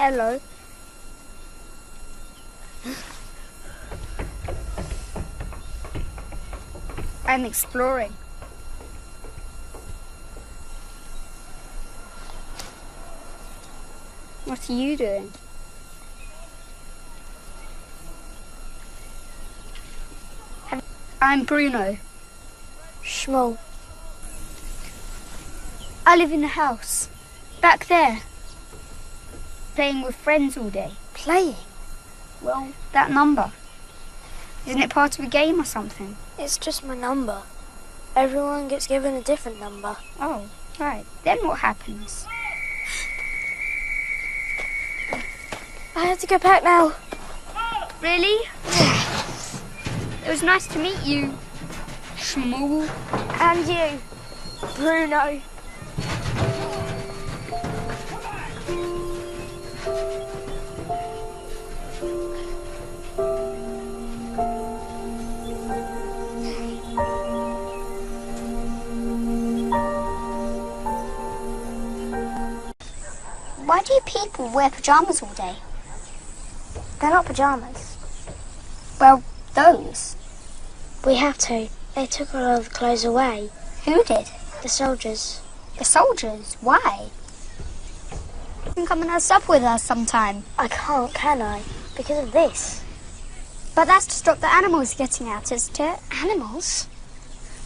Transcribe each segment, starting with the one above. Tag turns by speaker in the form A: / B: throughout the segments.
A: Hello. I'm exploring. What are you doing? I'm Bruno.
B: Small.
A: I live in the house. Back there. Playing with friends all day.
B: Playing?
A: Well, that number. Isn't it part of a game or something?
B: It's just my number. Everyone gets given a different number.
A: Oh, right. Then what happens?
B: I have to go back now.
A: Really? It was nice to meet you, Shmoo.
B: And you, Bruno.
C: Why do people wear pyjamas all day?
B: They're not pyjamas.
C: Well, those.
B: We have to. They took all of the clothes away.
C: Who did?
B: The soldiers.
C: The soldiers? Why? You can come and have supper with us sometime.
B: I can't, can I? Because of this.
C: But that's to stop the animals getting out, isn't it?
B: Animals?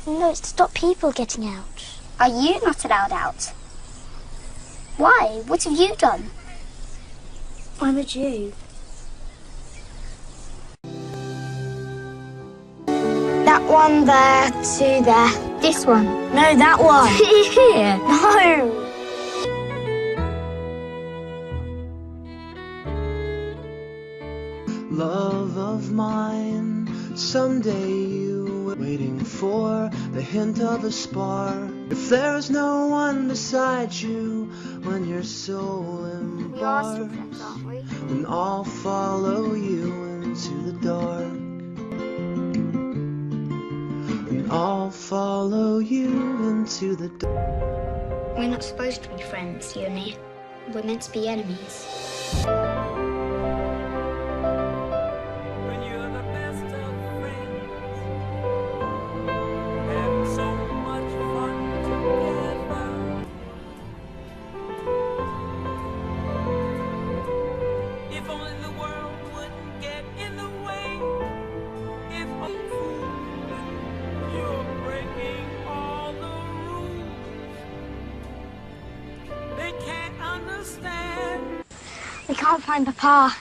B: No, it's to stop people getting out.
C: Are you not allowed out? Why? What have you done?
B: I'm a Jew. That one there to there.
C: This one.
B: No, that one.
C: Here.
B: No.
D: Love of mine, someday you were waiting for the hint of a spark. If there's no one beside you when your soul
A: We are still
D: embarks,
A: friends, aren't we?
D: then I'll follow you into the dark. And I'll follow you into the dark.
C: We're not supposed to be friends, you and me. We're meant to be enemies.
E: When you're the best of friends, having so much fun together. If only the world wouldn't get in the way. If only you're breaking all the rules, they can't understand.
B: We can't find Papa.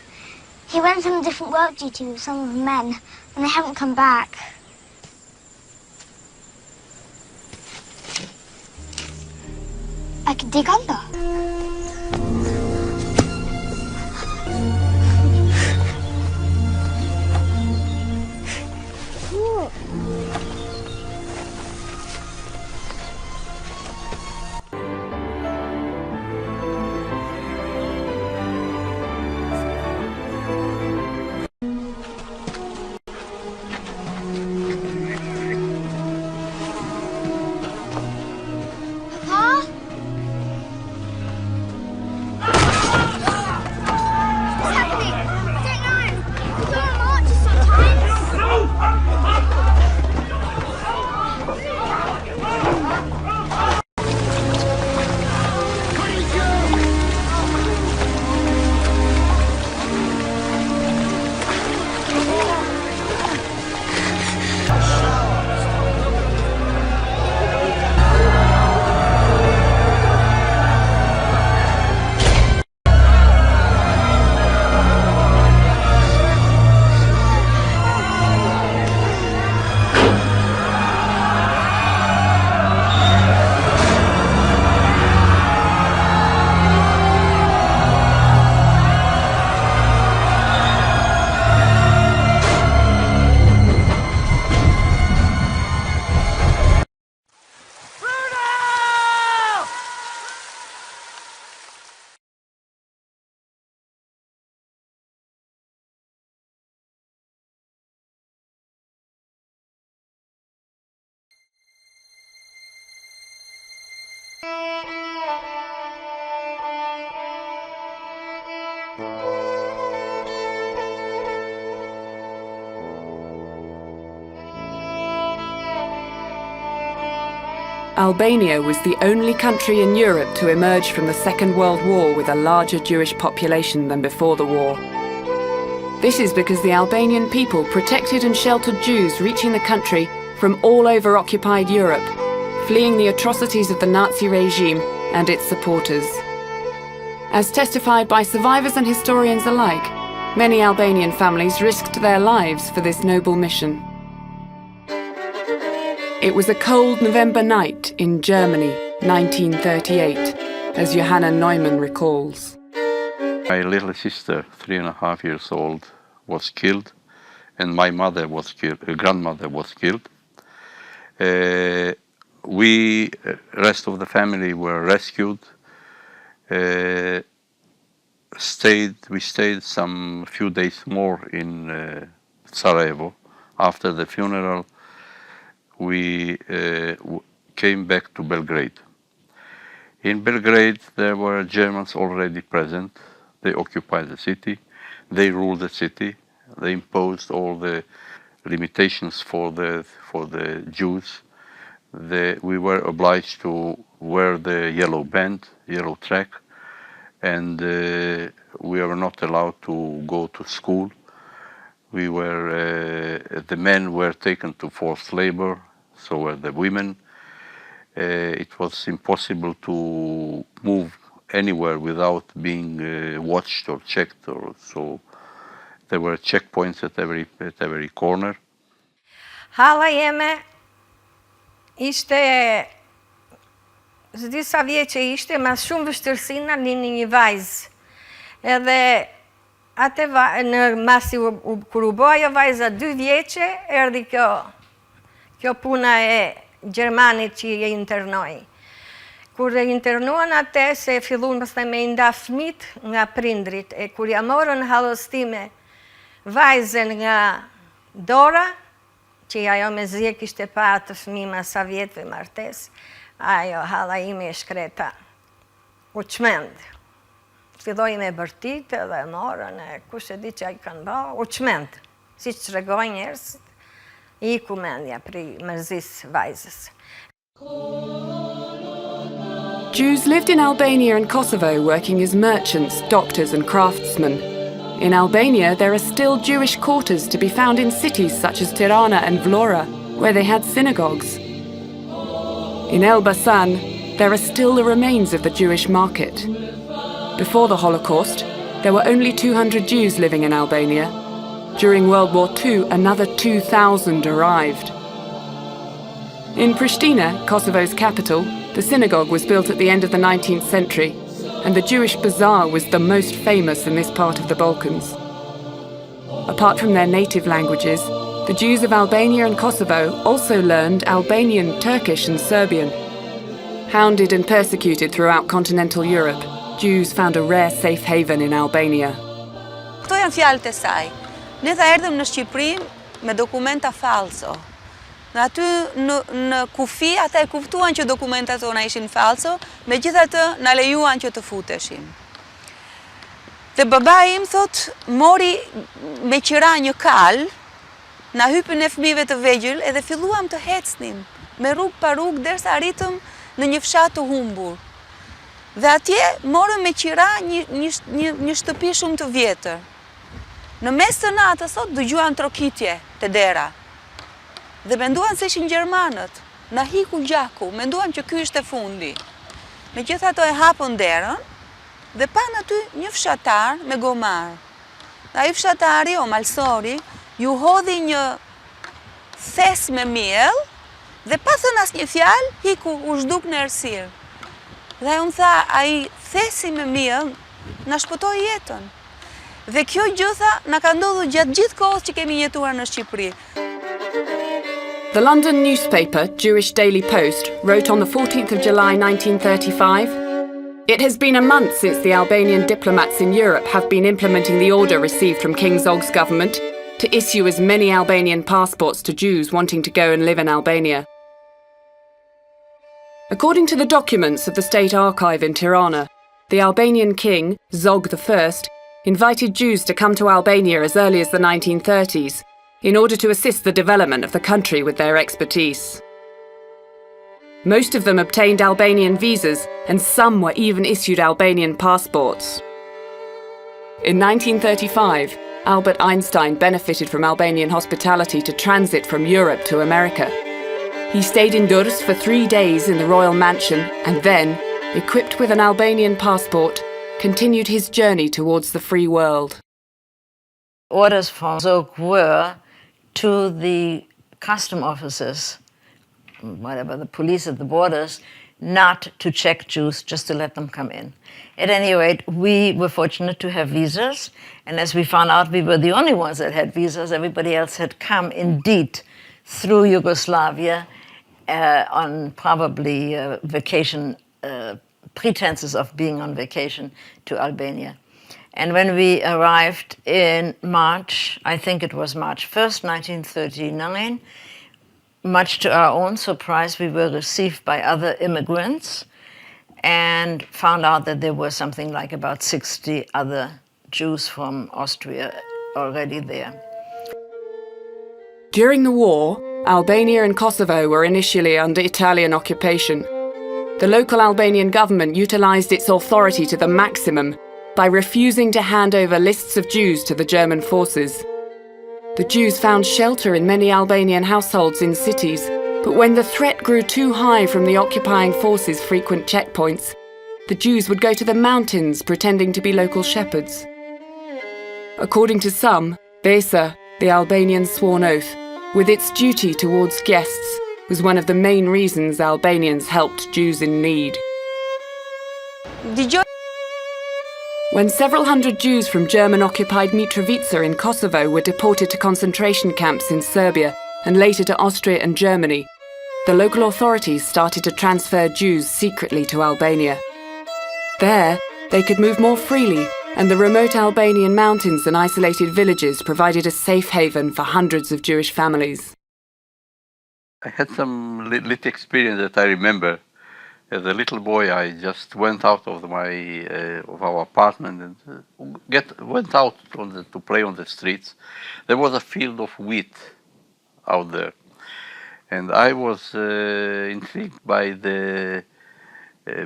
B: He went on a different work duty with some of the men, and they haven't come back.
C: I could dig under.
B: Papa?
F: Albania was the only country in Europe to emerge from the Second World War with a larger Jewish population than before the war. This is because the Albanian people protected and sheltered Jews reaching the country from all over occupied Europe, fleeing the atrocities of the Nazi regime and its supporters. As testified by survivors and historians alike, many Albanian families risked their lives for this noble mission. It was a cold November night in Germany, 1938, as Johanna Neumann recalls.
G: My little sister, 3.5 years old, was killed, and my mother was killed, grandmother was killed. We, rest of the family, were rescued. We stayed some few days more in Sarajevo. After the funeral, we came back to Belgrade. In Belgrade, there were Germans already present. They occupied the city. They ruled the city. They imposed all the limitations for the Jews. We were obliged to wear the yellow band, yellow track, and we were not allowed to go to school. The men were taken to forced labor, so were the women. It was impossible to move anywhere without being watched or checked, so there were checkpoints at every corner.
H: Halla jeme ishte, s'di sa vjeç që ishte, mas shumë vështërsi na lini një vajzë. Edhe atë në masi kur u bë ajo vajza 2 vjeçe, erdhi kjo puna e Gjermanit që je internoi. Kur e internuan atë, se filluan pastaj me i nda fëmit nga prindrit, e kur ja morën hallostime vajzën nga dora, që ajo me zje kishte pa atë fëmijë mas sa vjetëve martes, ajo halla ime e shkreta, u çmend. Filloi me bërtit edhe e morën, kush e di që ai kanë bë, u çmend. Siç tregojnë njerëzit, iku mendja pri mërzisë vajzës.
F: Jews lived in Albania and Kosovo working as merchants, doctors and craftsmen. In Albania, there are still Jewish quarters to be found in cities such as Tirana and Vlora, where they had synagogues. In Elbasan, there are still the remains of the Jewish market. Before the Holocaust, there were only 200 Jews living in Albania. During World War II, another 2,000 arrived. In Pristina, Kosovo's capital, the synagogue was built at the end of the 19th century, and the Jewish bazaar was the most famous in this part of the Balkans. Apart from their native languages, the Jews of Albania and Kosovo also learned Albanian, Turkish and Serbian. Hounded and persecuted throughout continental Europe, Jews found a rare safe haven in Albania.
I: Këto janë fjalët e saj. Ne tha erdhëm në Shqipëri me dokumenta falso. Në aty në kufi ata e kuptuan që dokumentat tona ishin falso, megjithatë na lejuan që të futeshim. Dhe babai im thot, mori me qira një kal, na hypën e fëmijëve të vegjël edhe filluam të hecnim me rrugë pa rrugë derisa arritëm në një fshat të humbur. Dhe atje morëm me qira një shtëpi shumë të vjetër. Në mes të natës sot dëgjuan trokitje te dera. Dhe menduan se ishin gjermanët. Na hiku gjaku, menduan që ky ishte fundi. Megjithatë e hapën derën dhe pan aty një fshatar me gomar. Ai fshatari, o malsori, ju hodhi një thes me miell dhe pa thënë asnjë fjalë, hiku u zhduk në errësirë. Dhe unë tha, ai thesi me miell na shpëtoi jetën. Dhe kjo gjë na ka ndodhur gjatë gjithë kohës që kemi jetuar në Shqipëri.
F: The London newspaper, Jewish Daily Post, wrote on the 14th of July 1935, "It has been a month since the Albanian diplomats in Europe have been implementing the order received from King Zog's government to issue as many Albanian passports to Jews wanting to go and live in Albania." According to the documents of the State Archive in Tirana, the Albanian king, Zog I, invited Jews to come to Albania as early as the 1930s in order to assist the development of the country with their expertise. Most of them obtained Albanian visas, and some were even issued Albanian passports. In 1935, Albert Einstein benefited from Albanian hospitality to transit from Europe to America. He stayed in Durrës for 3 days in the royal mansion and then, equipped with an Albanian passport, continued his journey towards the free world.
J: Orders from Zog were to the custom officers, whatever, the police at the borders, not to check Jews, just to let them come in. At any rate, we were fortunate to have visas, and as we found out, we were the only ones that had visas. Everybody else had come, indeed, through Yugoslavia on probably vacation, pretenses of being on vacation to Albania. And when we arrived in March, I think it was March 1st, 1939, much to our own surprise, we were received by other immigrants and found out that there were something like about 60 other Jews from Austria already there.
F: During the war, Albania and Kosovo were initially under Italian occupation. The local Albanian government utilised its authority to the maximum by refusing to hand over lists of Jews to the German forces. The Jews found shelter in many Albanian households in cities, but when the threat grew too high from the occupying forces' frequent checkpoints, the Jews would go to the mountains pretending to be local shepherds. According to some, Besa, the Albanian sworn oath, with its duty towards guests, was one of the main reasons Albanians helped Jews in need. When several hundred Jews from German-occupied Mitrovica in Kosovo were deported to concentration camps in Serbia and later to Austria and Germany, the local authorities started to transfer Jews secretly to Albania. There, they could move more freely, and the remote Albanian mountains and isolated villages provided a safe haven for hundreds of Jewish families.
G: I had some little experience that I remember. As a little boy, I just went out of our apartment and went out to play on the streets. There was a field of wheat out there, and I was intrigued by the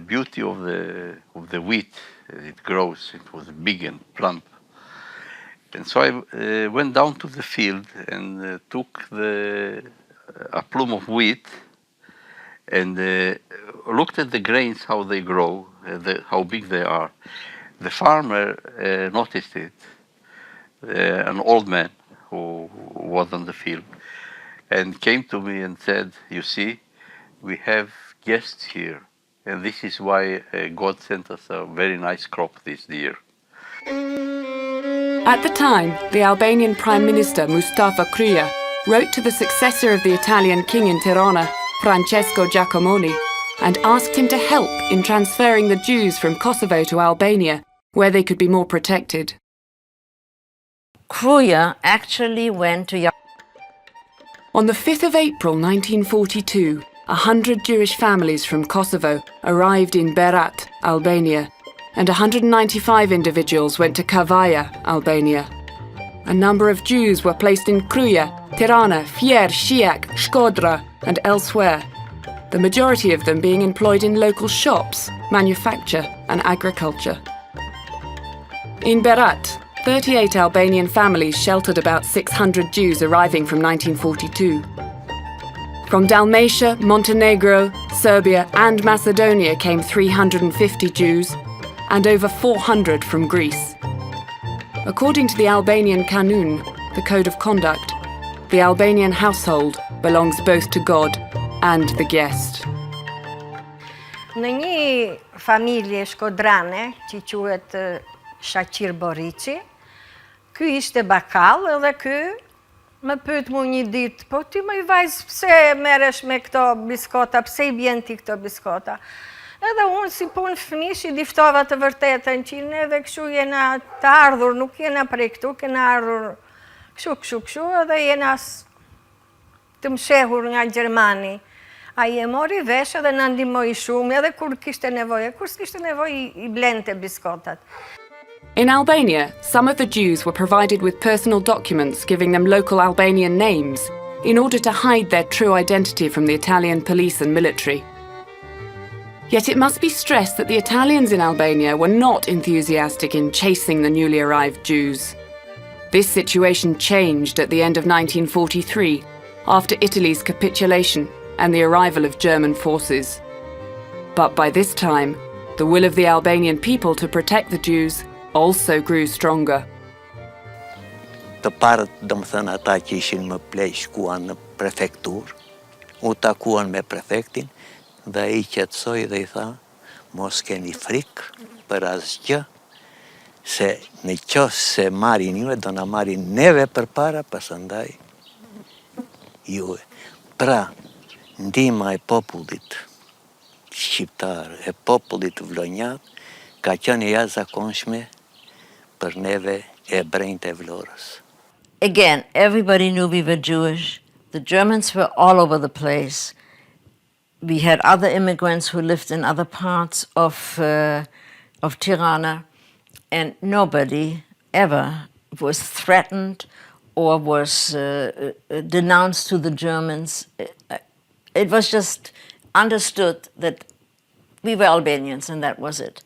G: beauty of the wheat as it grows. It was big and plump, and so I went down to the field and took a plume of wheat and looked at the grains, how they grow, how big they are. The farmer noticed it, an old man who was on the field, and came to me and said, "You see, we have guests here, and this is why God sent us a very nice crop this year."
F: At the time, the Albanian Prime Minister Mustafa Krya wrote to the successor of the Italian king in Tirana, Francesco Giacomoni, and asked him to help in transferring the Jews from Kosovo to Albania, where they could be more protected.
J: Krya actually went to...
F: On the 5th of April 1942, 100 Jewish families from Kosovo arrived in Berat, Albania, and 195 individuals went to Kavaja, Albania. A number of Jews were placed in Krya, Tirana, Fier, Shijak, Shkodra, and elsewhere, the majority of them being employed in local shops, manufacture, and agriculture. In Berat, 38 Albanian families sheltered about 600 Jews arriving from 1942. From Dalmatia, Montenegro, Serbia, and Macedonia came 350 Jews, and over 400 from Greece. According to the Albanian Kanun, the Code of Conduct, the Albanian household belongs both to God and the guest.
H: Në një familje shkodrane, që quhet Shaqir Borici, ky ishte bakall edhe ky më pyet mu një ditë, po ti më i vajzë pse merresh me këto biskota, pse i bjen ti këto biskota? Edhe unë si punë fëmish i diftova të vërtetën që neve kështu jena të ardhur, nuk jena prej këtu, kena ardhur kështu, edhe jena të mshehur nga Gjermani. Ai e mori vesh edhe na ndihmoi shumë, edhe kur kishte nevojë, kur s'kishte nevojë i blente biskotat.
F: In Albania, some of the Jews were provided with personal documents giving them local Albanian names in order to hide their true identity from the Italian police and military. Yet it must be stressed that the Italians in Albania were not enthusiastic in chasing the newly arrived Jews. This situation changed at the end of 1943, after Italy's capitulation and the arrival of German forces. But by this time, the will of the Albanian people to protect the Jews also grew stronger.
K: Të parët, domethënë ata që ishin më plej shkuan në prefektur, u takuan me prefektin dhe ai qetësoi dhe I tha, mos keni frikë për asgjë, se në qoftë se marrin juve, do na marrin neve përpara, pasandaj juve. Pra, ndihma e popullit shqiptar, e popullit vlonjat, ka qenë e jashtëzakonshme për neve Hebrenjte e Vlorës.
J: Again, everybody knew we were Jewish. The Germans were all over the place. We had other immigrants who lived in other parts of Tirana, and nobody ever was threatened or was denounced to the Germans. It was just understood that we were Albanians, and that was it.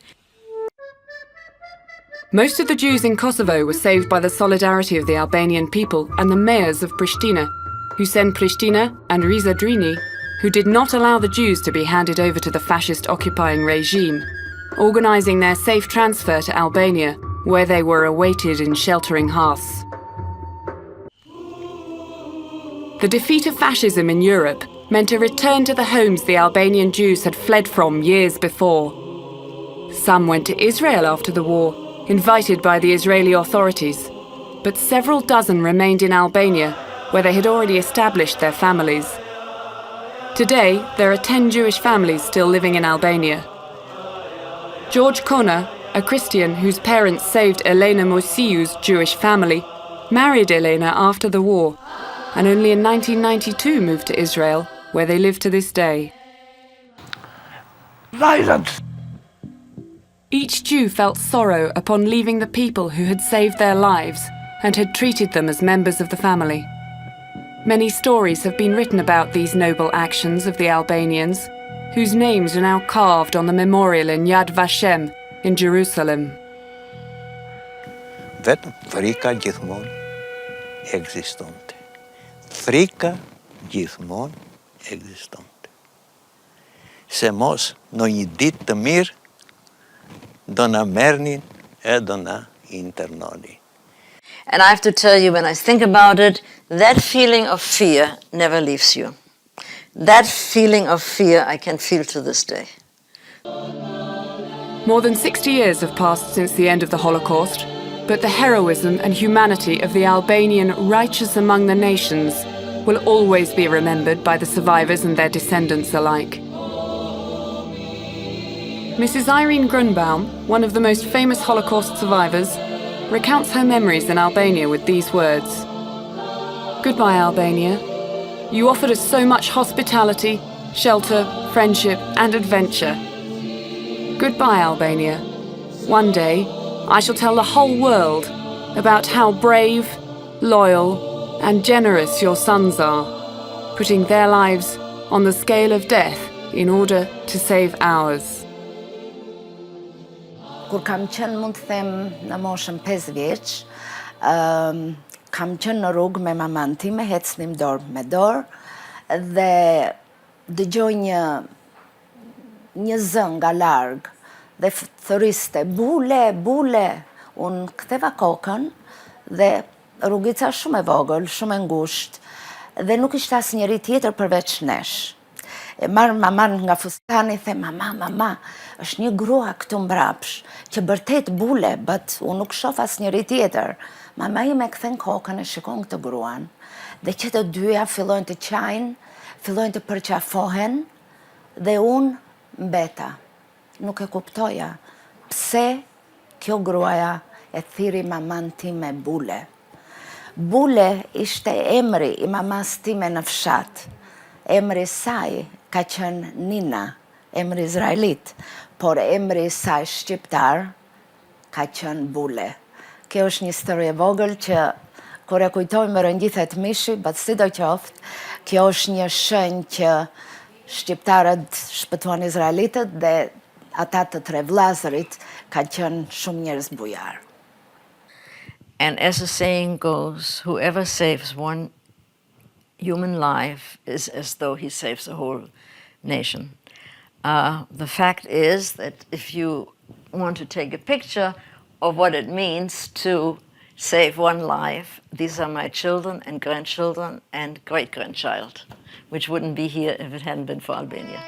F: Most of the Jews in Kosovo were saved by the solidarity of the Albanian people and the mayors of Pristina, Hussein Pristina and Riza Drini, who did not allow the Jews to be handed over to the fascist occupying regime, organising their safe transfer to Albania, where they were awaited in sheltering hearths. The defeat of fascism in Europe meant a return to the homes the Albanian Jews had fled from years before. Some went to Israel after the war, invited by the Israeli authorities, but several dozen remained in Albania, where they had already established their families. Today, there are 10 Jewish families still living in Albania. George Kona, a Christian whose parents saved Elena Mosiu's Jewish family, married Elena after the war, and only in 1992 moved to Israel, where they live to this day.
L: Violence.
F: Each Jew felt sorrow upon leaving the people who had saved their lives and had treated them as members of the family. Many stories have been written about these noble actions of the Albanians, whose names are now carved on the memorial in Yad Vashem in Jerusalem.
K: Vetëm frika gjithmonë ekzistonte. Frika gjithmonë ekzistonte. Se mos në një ditë të mirë do na merrnin e do na internonin.
J: And I have to tell you, when I think about it, that feeling of fear never leaves you. That feeling of fear I can feel to this day.
F: More than 60 years have passed since the end of the Holocaust, but the heroism and humanity of the Albanian righteous among the nations will always be remembered by the survivors and their descendants alike. Mrs. Irene Grunbaum, one of the most famous Holocaust survivors, recounts her memories in Albania with these words. Goodbye, Albania. You offered us so much hospitality, shelter, friendship, and adventure. Goodbye, Albania. One day, I shall tell the whole world about how brave, loyal, and generous your sons are, putting their lives on the scale of death in order to save ours.
M: Kur kam qenë, mund të them, në moshën 5 vjeç, kam qenë në rrugë me maman time, ecnim dorë me dorë, dhe dëgjoj një zë nga larg dhe thëriste, bule, bule. Unë ktheva kokën dhe rrugica shumë e vogël, shumë e ngushtë dhe nuk ishte asnjëri tjetër përveç nesh. E marr maman nga fustani, the mama, është një grua këtu mbrapsh, që vërtet bule, but unë nuk shoh asnjëri tjetër. Mama ime kthen kokën e shikon këtë gruan, dhe që të dyja fillojnë të qajnë, fillojnë të përqafohen, dhe unë mbeta. Nuk e kuptoja pse kjo gruaja e thiri maman time bule. Bule ishte emri i mamas time në fshat. Emri saj ka qenë Nina, emri izraelit, por emri saj shqiptar ka qenë Bule. Kjo është një histori e vogël që kur e kujtoj më rëngjithet mishi, but sidoqoftë, kjo është një shenjë që shqiptarët shpëtuan izraelitët dhe ata të tre vllazërit ka qenë shumë njerëz bujar.
J: And as the saying goes, whoever saves one human life is as though he saves a whole nation. The fact is that if you want to take a picture of what it means to save one life, these are my children and grandchildren and great-grandchild, which wouldn't be here if it hadn't been for Albania.